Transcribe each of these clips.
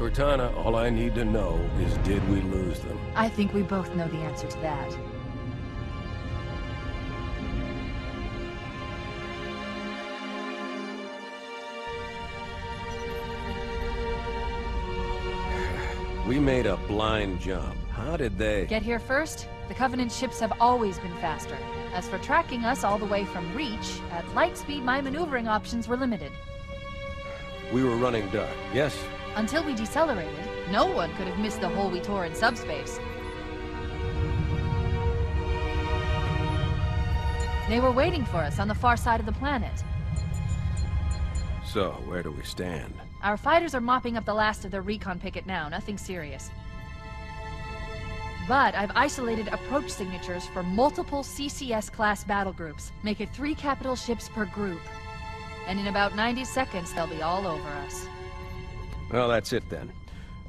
Cortana, all I need to know is did we lose them? I think we both know the answer to that. We made a blind jump. How did they... Get here first? The Covenant ships have always been faster. As for tracking us all the way from Reach, at light speed my maneuvering options were limited. We were running dark, yes? Until we decelerated, no one could have missed the hole we tore in subspace. They were waiting for us on the far side of the planet. So, where do we stand? Our fighters are mopping up the last of their recon picket now, nothing serious. But I've isolated approach signatures for multiple CCS-class battle groups. Make it 3 capital ships per group. And in about 90 seconds, they'll be all over us. Well, that's it then.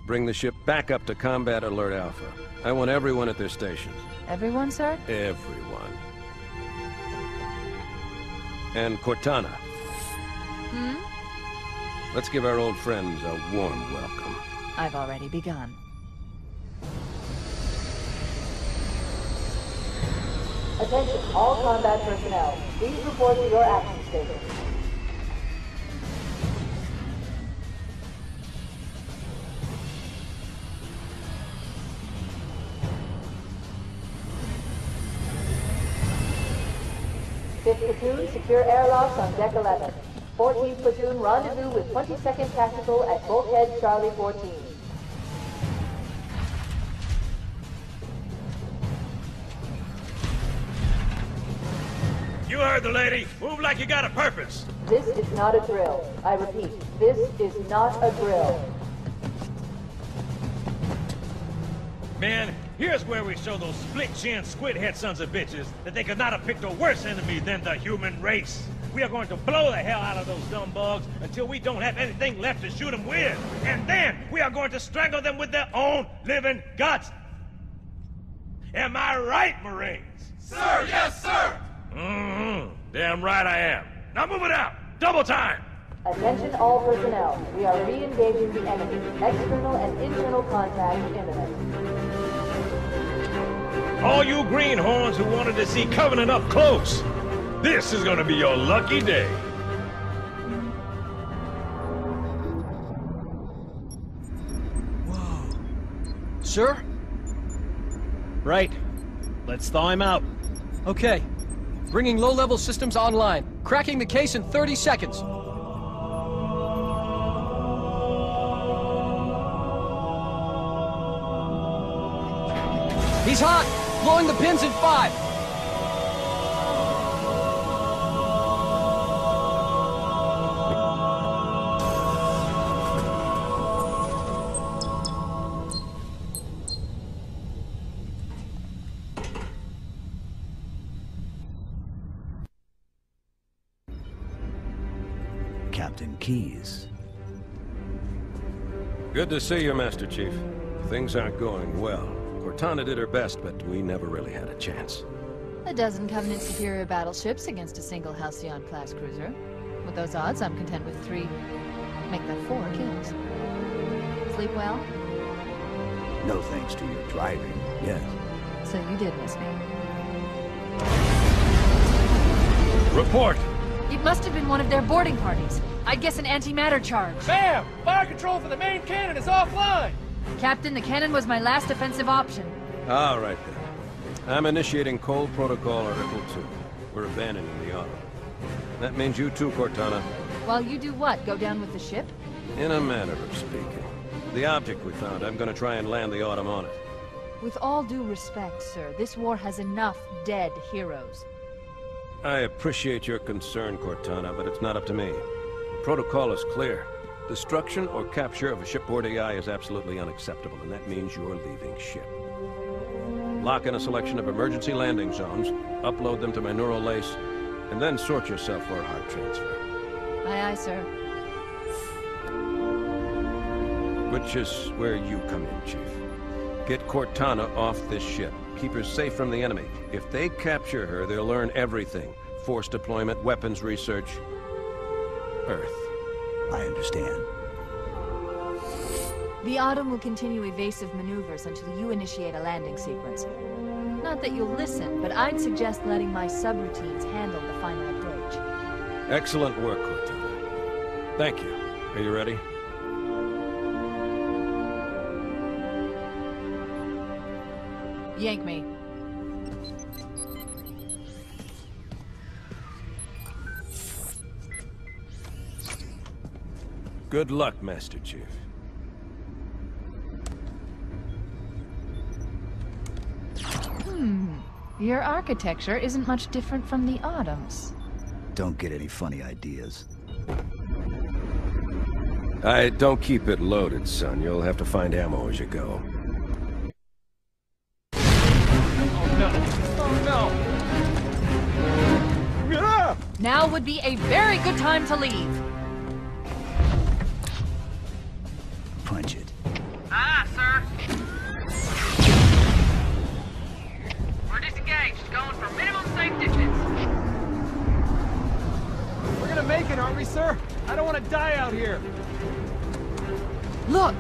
Bring the ship back up to Combat Alert Alpha. I want everyone at their stations. Everyone, sir? Everyone. And Cortana. Hmm? Let's give our old friends a warm welcome. I've already begun. Attention, all combat personnel. Please report to your action station. Fifth platoon, secure airlocks on deck 11. 14th platoon, rendezvous with 22nd Tactical at Bulkhead Charlie 14. You heard the lady. Move like you got a purpose. This is not a drill. I repeat, this is not a drill. Man, here's where we show those split-chin, squid-head sons of bitches that they could not have picked a worse enemy than the human race. We are going to blow the hell out of those dumb bugs until we don't have anything left to shoot them with. And then we are going to strangle them with their own living guts. Am I right, Marines? Sir, yes, sir! Damn right I am. Now move it out! Double time! Attention all personnel. We are re-engaging the enemy. External and internal contact imminent. All you greenhorns who wanted to see Covenant up close, this is gonna be your lucky day. Whoa. Sir? Right. Let's thaw him out. Okay. Bringing low-level systems online. Cracking the case in 30 seconds. He's hot! Blowing the pins in 5! Captain Keyes. Good to see you, Master Chief. Things aren't going well. Cortana did her best, but we never really had a chance. A dozen Covenant superior battleships against a single Halcyon-class cruiser. With those odds, I'm content with 3... make that 4 kills. Sleep well? No thanks to your driving, yes. So you did miss me. Report! It must have been one of their boarding parties. I'd guess an antimatter charge. Bam! Fire control for the main cannon is offline! Captain, the cannon was my last offensive option. All right, then. I'm initiating Cold Protocol Article 2. We're abandoning the Autumn. That means you too, Cortana. While you do what? Go down with the ship? In a manner of speaking. The object we found, I'm gonna try and land the Autumn on it. With all due respect, sir, this war has enough dead heroes. I appreciate your concern, Cortana, but it's not up to me. The protocol is clear. Destruction or capture of a shipboard AI is absolutely unacceptable, and that means you're leaving ship. Lock in a selection of emergency landing zones, upload them to my neural lace, and then sort yourself for a heart transfer. Aye, aye, sir. Which is where you come in, Chief. Get Cortana off this ship. Keep her safe from the enemy. If they capture her, they'll learn everything. Force deployment, weapons research, Earth. I understand. The Autumn will continue evasive maneuvers until you initiate a landing sequence. Not that you'll listen, but I'd suggest letting my subroutines handle the final approach. Excellent work, Cortana. Thank you. Are you ready? Yank me. Good luck, Master Chief. Your architecture isn't much different from the Autumn's. Don't get any funny ideas. I don't keep it loaded, son. You'll have to find ammo as you go. Oh no! Oh no! Ah! Now would be a very good time to leave. Punch it. Aye, sir. We're disengaged, going for minimum safe distance. We're gonna make it, aren't we, sir? I don't want to die out here. Look!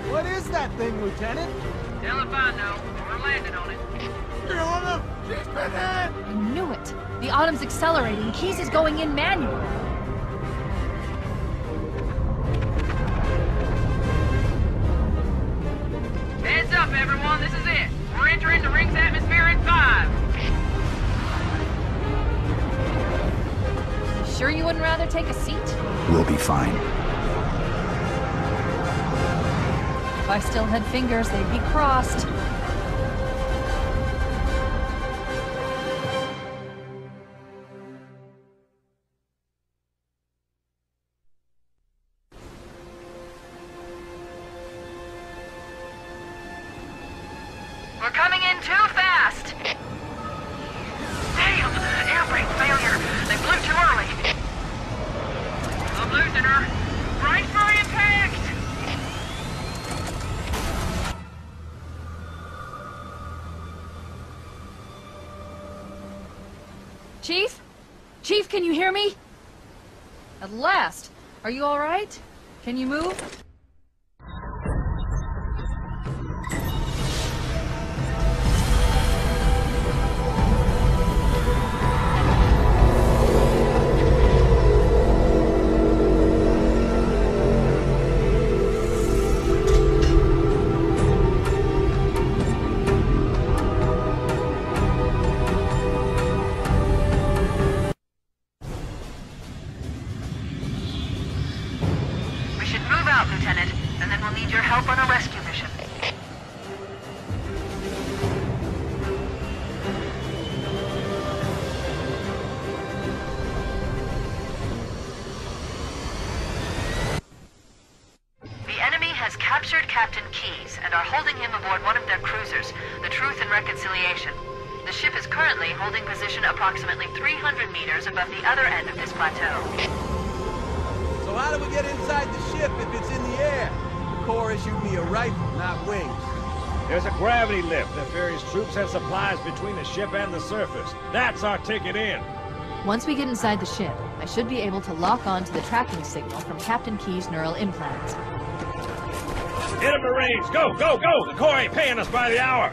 What is that thing, Lieutenant? Hell if I know. We're landing on it. Kill him! She's been hit! I knew it! The Autumn's accelerating. Keys is going in manual. Heads up, everyone. This is it. We're entering the ring's atmosphere in 5. Sure you wouldn't rather take a seat? We'll be fine. If I still had fingers, they'd be crossed. We're coming in too fast. Damn! Air brake failure. They flew too early. I'm losing her. Brace for impact! Chief? Chief, can you hear me? At last! Are you alright? Can you move? We should move out, Lieutenant, and then we'll need your help on a rescue mission. The enemy has captured Captain Keyes and are holding him aboard one of their cruisers, the Truth and Reconciliation. The ship is currently holding position approximately 300 meters above the other end of this plateau. So how do we get inside the ship if it's in the air? The Corps issued me a rifle, not wings. There's a gravity lift that ferries troops and supplies between the ship and the surface. That's our ticket in. Once we get inside the ship, I should be able to lock on to the tracking signal from Captain Keyes' neural implants. Hit 'em, Marines! Go, go, go! The Corps ain't paying us by the hour!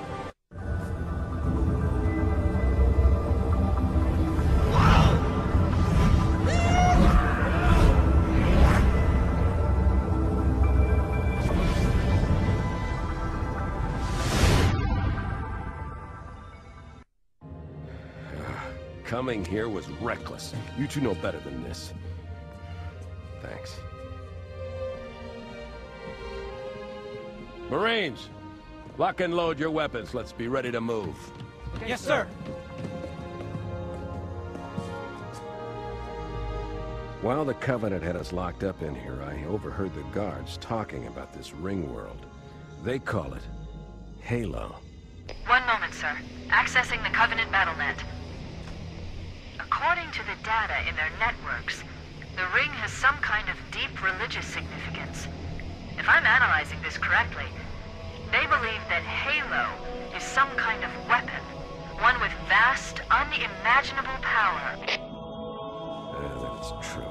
Coming here was reckless. You two know better than this. Thanks. Marines, lock and load your weapons. Let's be ready to move. Yes, sir. While the Covenant had us locked up in here, I overheard the guards talking about this ring world. They call it Halo. One moment, sir. Accessing the Covenant BattleNet. According to the data in their networks, the ring has some kind of deep religious significance. If I'm analyzing this correctly, they believe that Halo is some kind of weapon, one with vast, unimaginable power. That's true.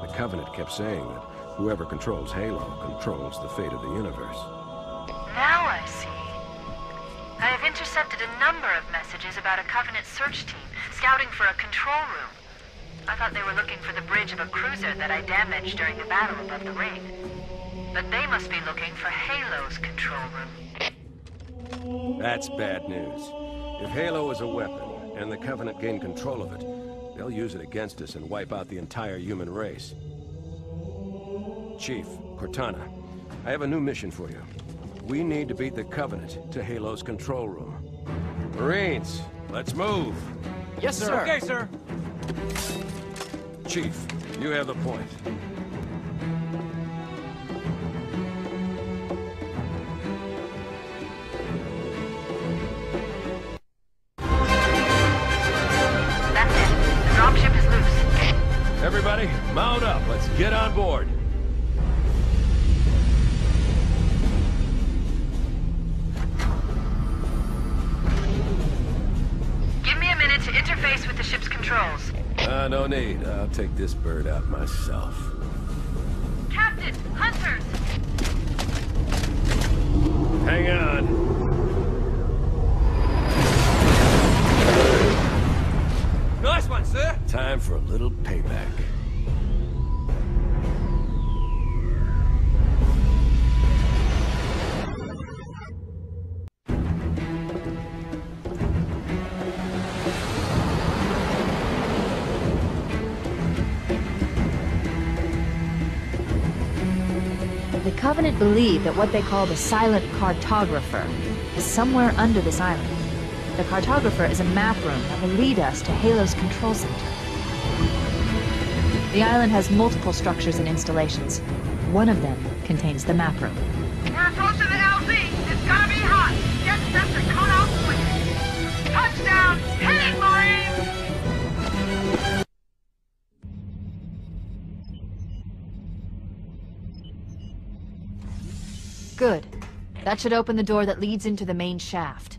The Covenant kept saying that whoever controls Halo controls the fate of the universe. Now I see. I have intercepted a number of messages about a Covenant search team scouting for a control room. I thought they were looking for the bridge of a cruiser that I damaged during the battle above the ring. But they must be looking for Halo's control room. That's bad news. If Halo is a weapon, and the Covenant gain control of it, they'll use it against us and wipe out the entire human race. Chief, Cortana, I have a new mission for you. We need to beat the Covenant to Halo's control room. Marines, let's move! Yes, sir. Okay, sir. Chief, you have the point. That's it. The dropship is loose. Everybody, mount up. Let's get on board. Give me a minute to interface with the ship's controls. No need. I'll take this bird out myself. Captain, hunters! Hang on. Nice one, sir. Time for a little payback. The Covenant believe that what they call the silent cartographer is somewhere under this island. The cartographer is a map room that will lead us to Halo's control center. The island has multiple structures and installations. One of them contains the map room. We're approaching the LZ. It's gonna be hot. Get set to cut out quick. Touchdown! Hit it, Marines! Good. That should open the door that leads into the main shaft.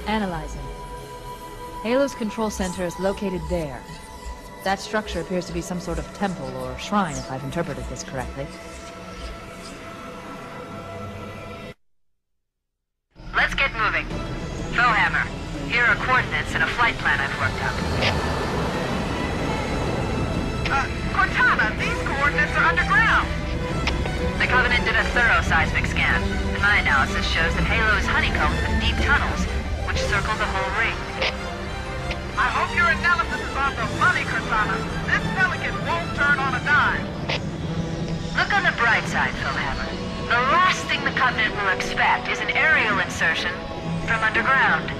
Analyzing. Halo's control center is located there. That structure appears to be some sort of temple or shrine, if I've interpreted this correctly. Let's get moving. Foehammer, here are coordinates and a flight plan I've worked up. Cortana, these coordinates are underground. The Covenant did a thorough seismic scan, and my analysis shows that Halo is honeycombed with deep tunnels, which circle the whole ring. I hope your analysis is on the money, Cortana. This Pelican won't turn on a dime. Look on the bright side, Foehammer. The last thing the Covenant will expect is an aerial insertion from underground.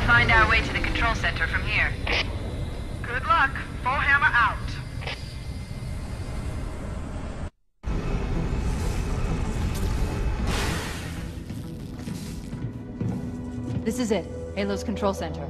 Find our way to the control center from here. Good luck. Foehammer out. This is it. Halo's control center.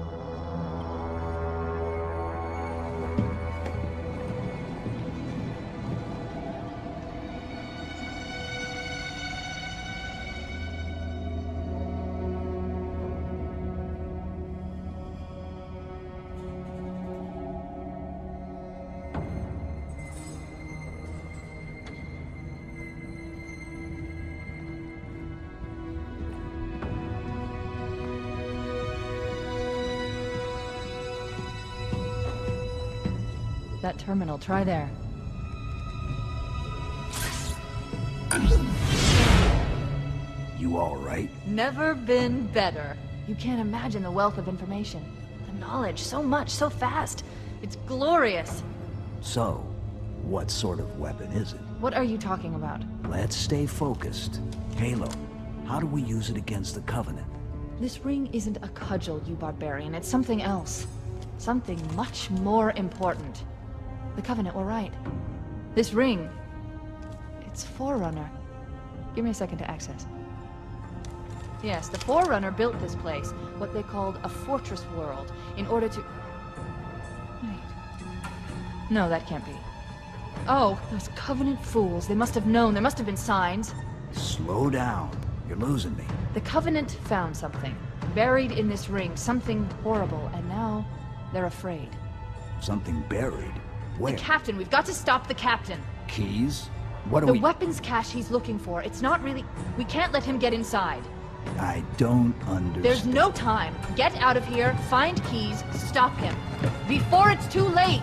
That terminal, try there. You all right? Never been better. You can't imagine the wealth of information. The knowledge, so much, so fast. It's glorious. So, what sort of weapon is it? What are you talking about? Let's stay focused. Halo, how do we use it against the Covenant? This ring isn't a cudgel, you barbarian. It's something else. Something much more important. The Covenant were right. This ring... it's Forerunner. Give me a second to access. Yes, the Forerunner built this place, what they called a fortress world, in order to... Wait. No, that can't be. Oh, those Covenant fools. They must have known. There must have been signs. Slow down. You're losing me. The Covenant found something. Buried in this ring. Something horrible. And now, they're afraid. Something buried? Where? The Captain. We've got to stop the Captain. Keys? What do The we... weapons cache he's looking for. It's not really... We can't let him get inside. I don't understand. There's no time. Get out of here, find keys, stop him. Before it's too late!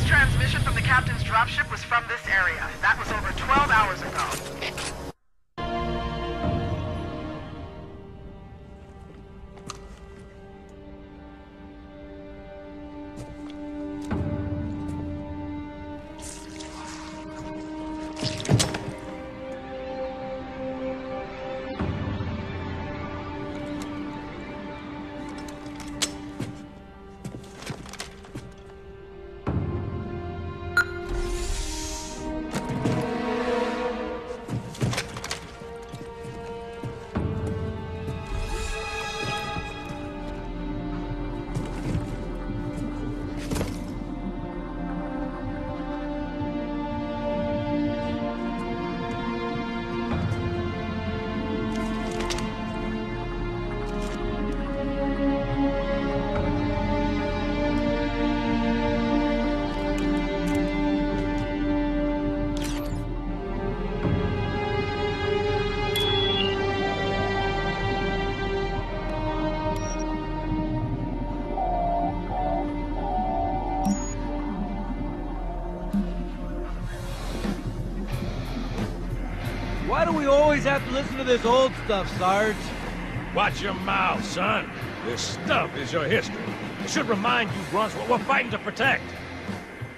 Transmission from the captain's dropship was from this area. That was over 12 hours ago. Why do we always have to listen to this old stuff, Sarge? Watch your mouth, son. This stuff is your history. It should remind you, grunts, what we're fighting to protect.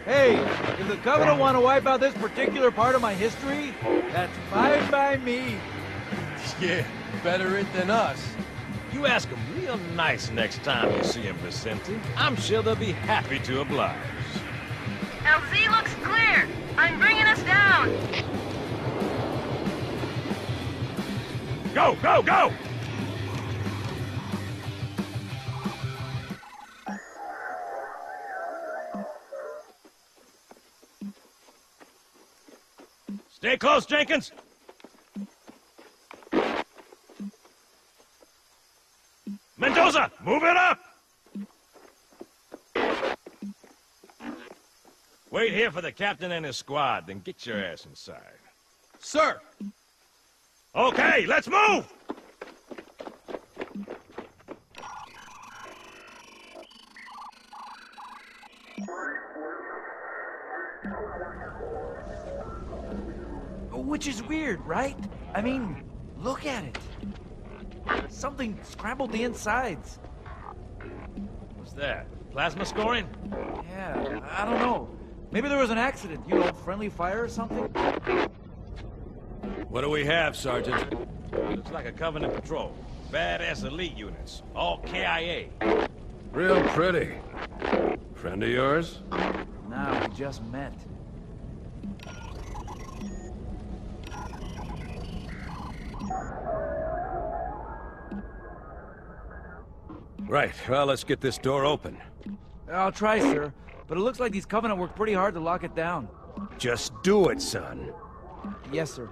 Hey, if the Covenant want to wipe out this particular part of my history, that's fine by me. Yeah, better it than us. You ask them real nice next time you see him, Vicente. I'm sure they'll be happy to oblige. LZ looks clear. I'm bringing us down. Go, go, go! Stay close, Jenkins. Mendoza, move it up! Wait here for the captain and his squad, then get your ass inside. Sir! Okay, let's move! Which is weird, right? I mean, look at it. Something scrambled the insides. What's that? Plasma scoring? Yeah, I don't know. Maybe there was an accident, you know, friendly fire or something? What do we have, Sergeant? Looks like a Covenant patrol. Badass elite units. All KIA. Real pretty. Friend of yours? Nah, we just met. Right, well, let's get this door open. I'll try, sir. But it looks like these Covenant worked pretty hard to lock it down. Just do it, son. Yes, sir.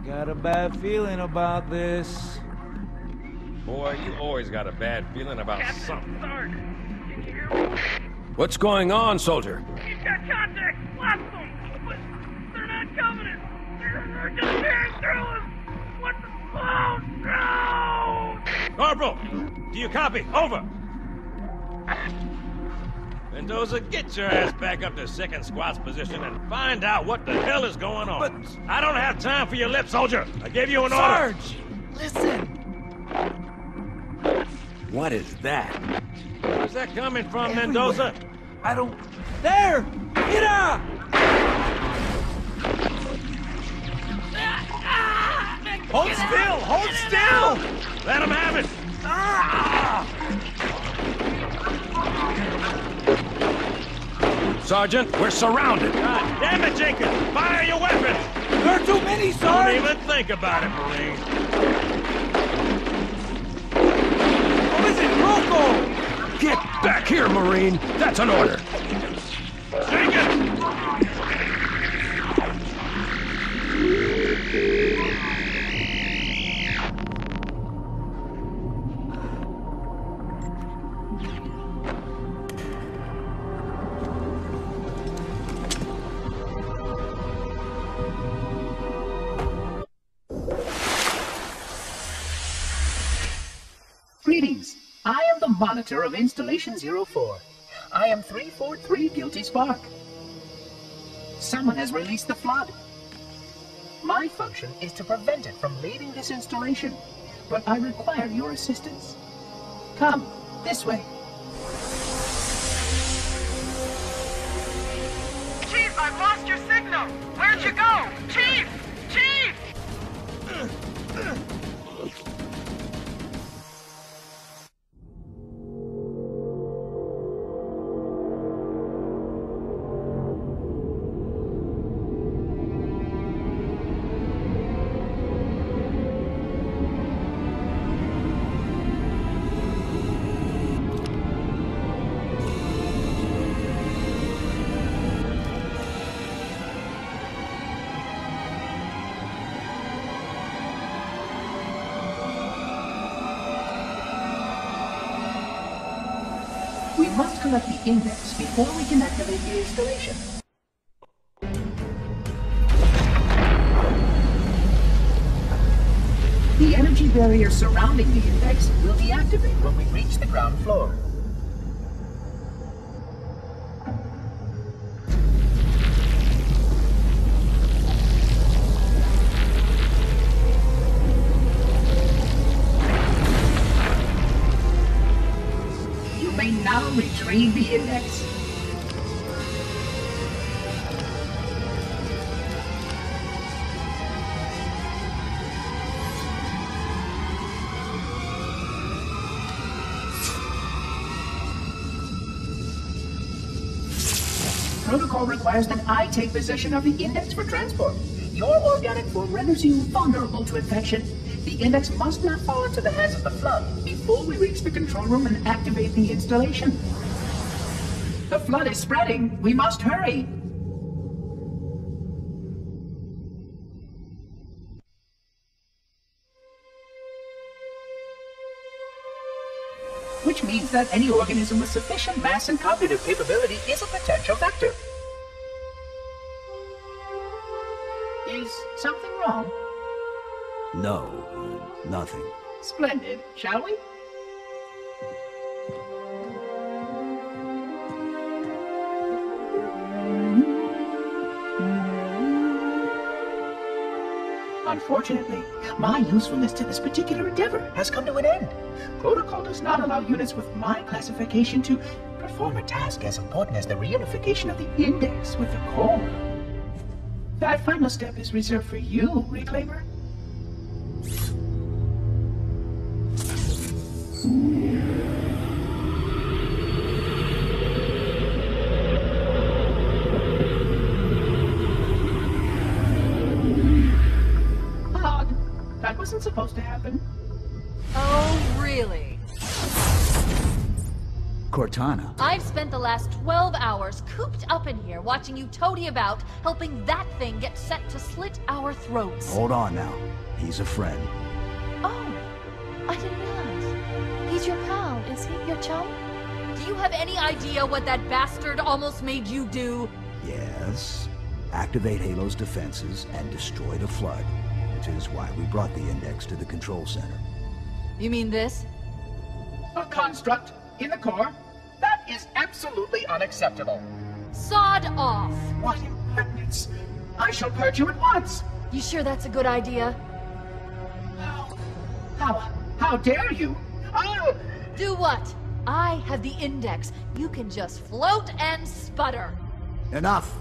Got a bad feeling about this. Boy, you always got a bad feeling about something. Sarge, can you hear me? What's going on, soldier? He's got contact. Lots of them. But they're not Covenant. They're just tearing through us. What the... Oh, no! Corporal, do you copy? Over. Mendoza, get your ass back up to second squad's position and find out what the hell is going on. But... I don't have time for your lip, soldier. I gave you an order. Sarge! Listen! What is that? Where's that coming from, Everywhere. Mendoza? I don't... There! Mira! Hold still! Hold still! Let him have it. Sergeant, we're surrounded. God damn it, Jenkins! Fire your weapons! There are too many, Don't Sarge! even think about it, Marine. What is it, Rocco? Get back here, Marine! That's an order! Jenkins! Greetings. I am the monitor of Installation 04. I am 343 Guilty Spark. Someone has released the flood. My function is to prevent it from leaving this installation, but I require your assistance. Come, this way. Chief, I've lost your signal. Where'd you go? Chief! Chief! We must collect the index before we can activate the installation. The energy barrier surrounding the index will deactivate when we reach the ground floor. You may now retrieve the index. Protocol requires that I take possession of the index for transport. Your organic form renders you vulnerable to infection. The index must not fall into the hands of the flood before we reach the control room and activate the installation. The flood is spreading. We must hurry. Which means that any organism with sufficient mass and cognitive capability is a potential vector. Is something wrong? No, nothing. Splendid, shall we? Unfortunately, my usefulness to this particular endeavor has come to an end. Protocol does not allow units with my classification to perform a task as important as the reunification of the index with the core. That final step is reserved for you, Reclaimer. Odd. That wasn't supposed to happen. Oh, really? Cortana. I've spent the last 12 hours cooped up in here watching you toady about, helping that thing get set to slit our throats. Hold on now. He's a friend. Oh, I didn't realize. He's your pal, is he? Your chum? Do you have any idea what that bastard almost made you do? Yes. Activate Halo's defenses and destroy the flood, which is why we brought the index to the control center. You mean this? A construct in the core? That is absolutely unacceptable. Sod off! What impertinence! I shall purge you at once! You sure that's a good idea? How dare you? I'll... Do what? I have the index. You can just float and sputter. Enough!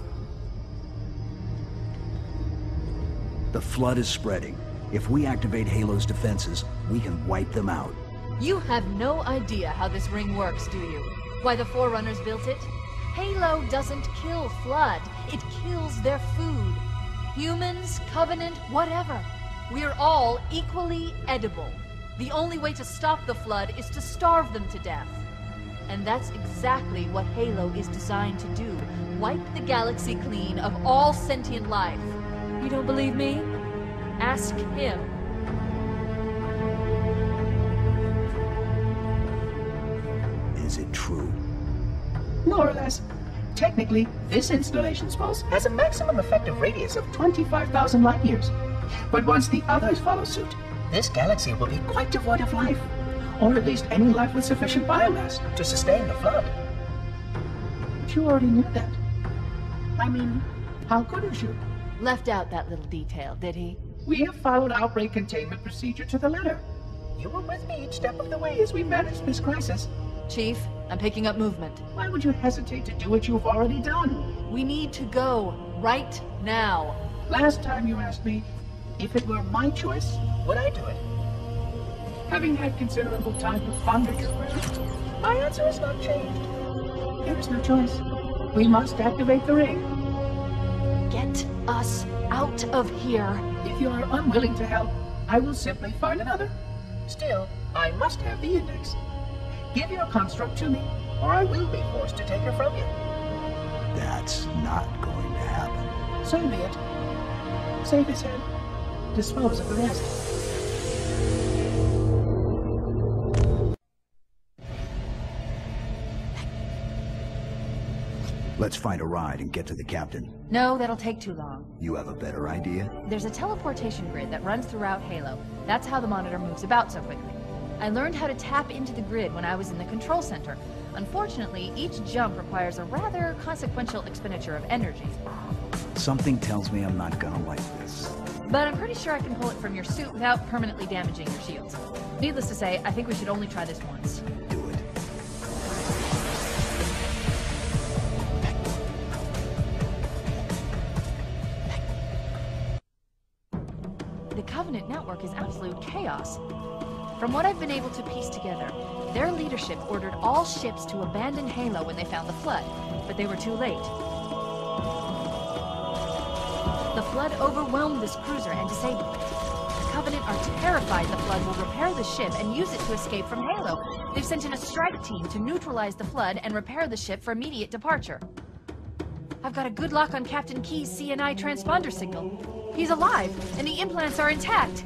The flood is spreading. If we activate Halo's defenses, we can wipe them out. You have no idea how this ring works, do you? Why the Forerunners built it? Halo doesn't kill Flood. It kills their food. Humans, Covenant, whatever. We're all equally edible. The only way to stop the Flood is to starve them to death. And that's exactly what Halo is designed to do. Wipe the galaxy clean of all sentient life. You don't believe me? Ask him. Is it true? More or less. Technically, this installation's pulse has a maximum effective radius of 25,000 light years. But once the others follow suit, this galaxy will be quite devoid of life. Or at least any life with sufficient biomass to sustain the flood. But you already knew that. I mean, how couldn't you? Left out that little detail, did he? We have followed outbreak containment procedure to the letter. You were with me each step of the way as we managed this crisis. Chief, I'm picking up movement. Why would you hesitate to do what you've already done? We need to go right now. Last time you asked me, if it were my choice, would I do it? Having had considerable time to ponder your question, my answer has not changed. There is no choice. We must activate the ring. Get us out of here. If you are unwilling to help, I will simply find another. Still, I must have the index. Give your construct to me, or I will be forced to take her from you. That's not going to happen. So be it. Save his head. Dispose of the rest. Let's find a ride and get to the captain. No, that'll take too long. You have a better idea? There's a teleportation grid that runs throughout Halo. That's how the monitor moves about so quickly. I learned how to tap into the grid when I was in the control center. Unfortunately, each jump requires a rather consequential expenditure of energy. Something tells me I'm not gonna like this. But I'm pretty sure I can pull it from your suit without permanently damaging your shields. Needless to say, I think we should only try this once. Do it. The Covenant network is absolute chaos. From what I've been able to piece together, their leadership ordered all ships to abandon Halo when they found the Flood, but they were too late. The Flood overwhelmed this cruiser and disabled it. The Covenant are terrified the Flood will repair the ship and use it to escape from Halo. They've sent in a strike team to neutralize the Flood and repair the ship for immediate departure. I've got a good lock on Captain Key's CNI transponder signal. He's alive, and the implants are intact.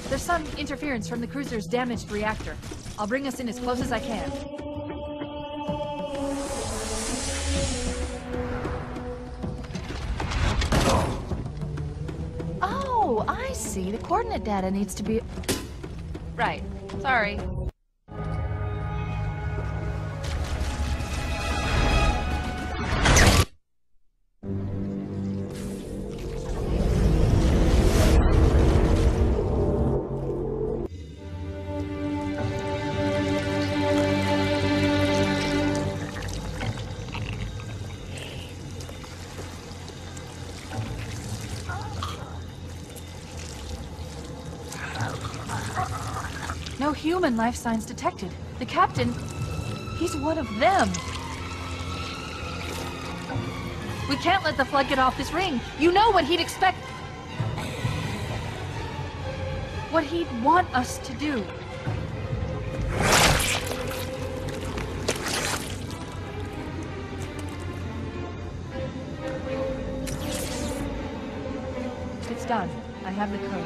There's some interference from the cruiser's damaged reactor. I'll bring us in as close as I can. Oh, I see. The coordinate data needs to be... Right. Sorry. No human life signs detected. The captain, he's one of them. We can't let the Flood get off this ring. You know what he'd expect. What he'd want us to do. done. I have the code.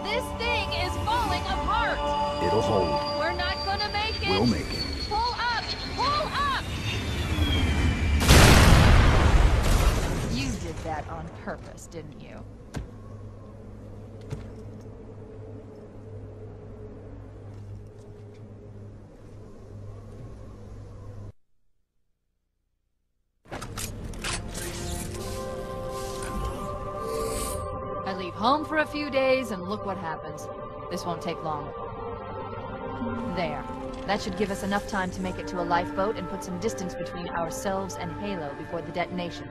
This thing is falling apart! It'll hold. We're not gonna make it! We'll make it. Pull up! Pull up! You did that on purpose, didn't you? I leave home for a few days and look what happens. This won't take long. There. That should give us enough time to make it to a lifeboat and put some distance between ourselves and Halo before the detonation.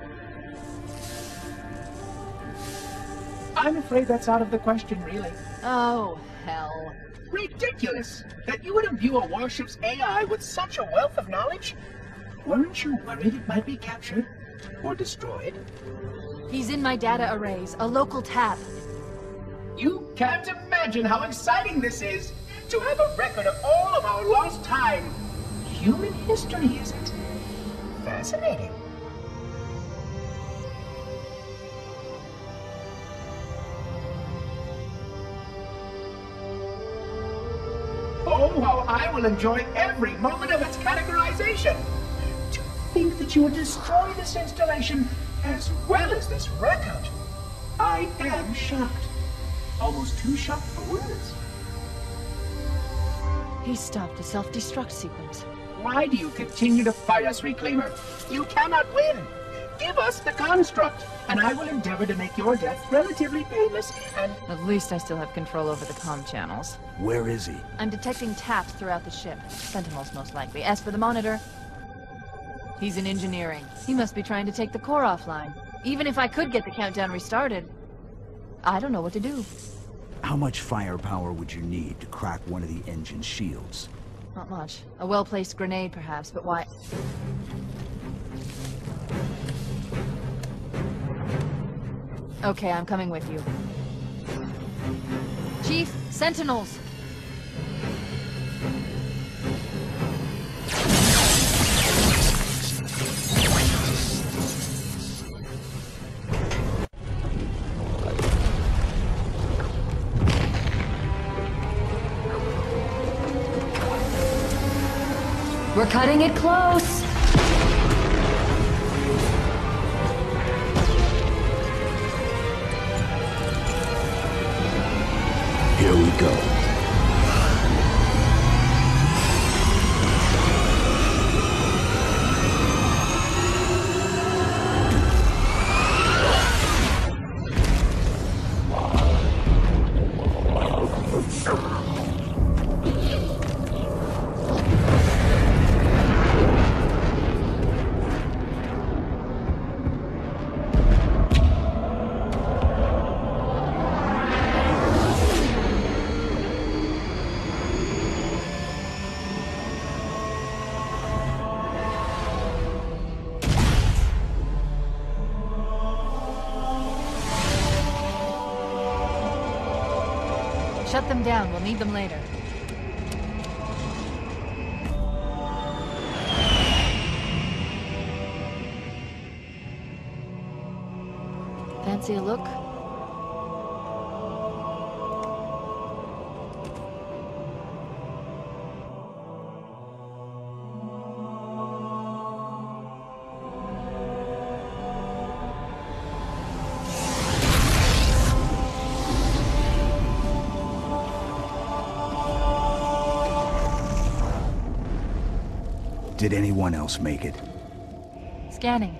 I'm afraid that's out of the question, really. Oh, hell. Ridiculous! That you would imbue a warship's AI with such a wealth of knowledge? Weren't you worried it might be captured? Or destroyed? He's in my data arrays, a local tap. You can't imagine how exciting this is! To have a record of all of our lost time! Human history, is it? Fascinating. Oh, how I will enjoy every moment of its categorization! To think that you would destroy this installation as well as this record! I am shocked. Almost too shocked for words. He stopped the self-destruct sequence. Why do you continue to fight us, Reclaimer? You cannot win! Give us the construct, and I will endeavor to make your death relatively painless and... At least I still have control over the comm channels. Where is he? I'm detecting taps throughout the ship. Sentinels, most likely. As for the monitor, he's in engineering. He must be trying to take the core offline. Even if I could get the countdown restarted, I don't know what to do. How much firepower would you need to crack one of the engine's shields? Not much. A well-placed grenade, perhaps, but why... Okay, I'm coming with you. Chief, Sentinels! We're cutting it close! Here we go. Shut them down. We'll need them later. Fancy a look? Did anyone else make it? Scanning.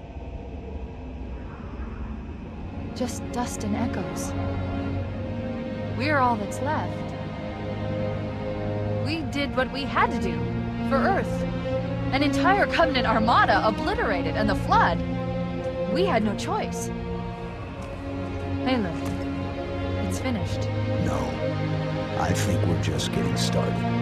Just dust and echoes. We're all that's left. We did what we had to do. For Earth. An entire Covenant armada obliterated, and the Flood. We had no choice. Halo. It's finished. No. I think we're just getting started.